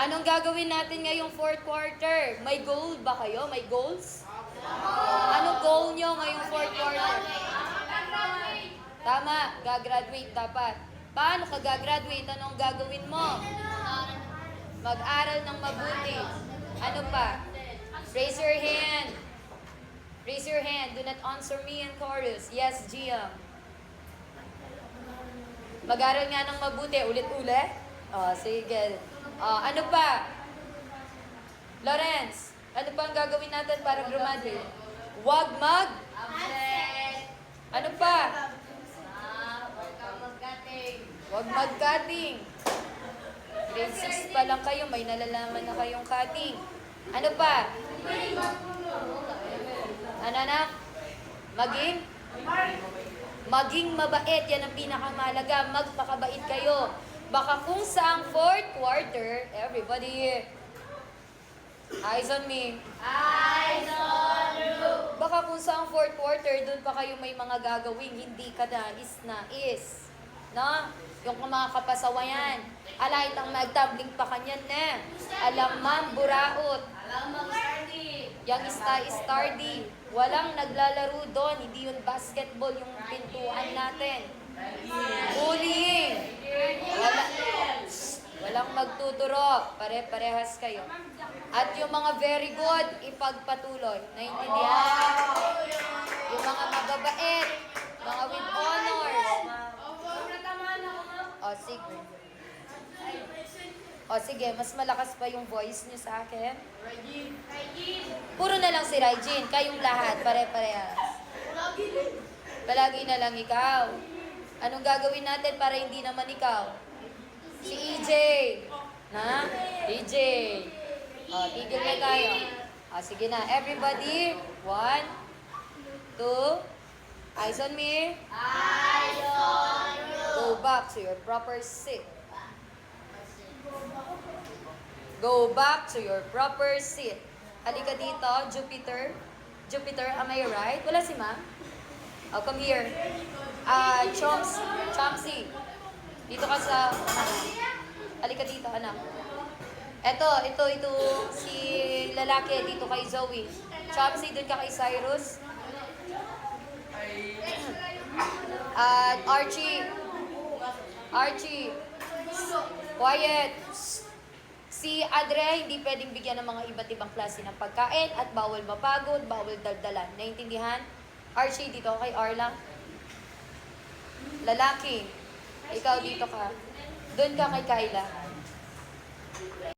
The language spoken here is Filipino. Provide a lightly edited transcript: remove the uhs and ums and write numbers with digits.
Anong gagawin natin ngayong fourth quarter? May goal ba kayo? May goals? Anong goal nyo ngayong fourth quarter? Tama, gagraduate dapat. Paano ka gagraduate? Anong gagawin mo? Mag-aral ng mabuti. Ano pa? Raise your hand. Raise your hand. Do not answer me in chorus. Yes, Gia. Mag-aral nga ng mabuti. Ulit-ulit. Sige. Ano pa? Lawrence, ano pa ang gagawin natin para graduate? Huwag Ano pa? Huwag mag-cutting. Grade 6 pa lang kayo, may nalalaman na kayong cutting. Ano pa? Ano na? Maging mabait, yan ang pinakamahalaga. Magpakabait kayo. Baka kung saang fourth quarter, everybody, eyes on me. Eyes on you. Baka kung saang fourth quarter, doon pa kayo may mga gagawing hindi ka nais. No? Yung mga kapasawayan. Alay itang magtabling pa kanyan na. Alam buraot. Alam mag-study. Yang stardy. Walang naglalaro doon. Hindi yun basketball yung pintuan natin. Bullying. Walang magtuturo. Pare-parehas kayo. At yung mga very good, ipagpatuloy. Naintindihan? Yung mga mababait, mga with honors. Sige. Sige, mas malakas pa yung voice niyo sa akin. Puro na lang si Regine. Kayong lahat, pare-parehas. Palagi na lang ikaw. Anong gagawin natin para hindi naman ikaw? Si EJ. Na? EJ. Tigil na tayo. Sige na. Everybody. 1, 2. Eyes on me. Eyes on you. Go back to your proper seat. Go back to your proper seat. Halika dito, Jupiter. Jupiter, am I right? Wala si ma'am? Come here. Chomsy. Dito ka sa... Halika dito, anak. Ito, si lalaki dito kay Zoe. Chomsy, dun ka kay Cyrus. Archie. Quiet. Si Adre, hindi pwedeng bigyan ng mga iba't ibang klase ng pagkain at bawal mapagod, bawal daldalan. Naintindihan? Archie, dito kay Arla. Lalaki. Ikaw dito ka. Doon ka kay Kyla.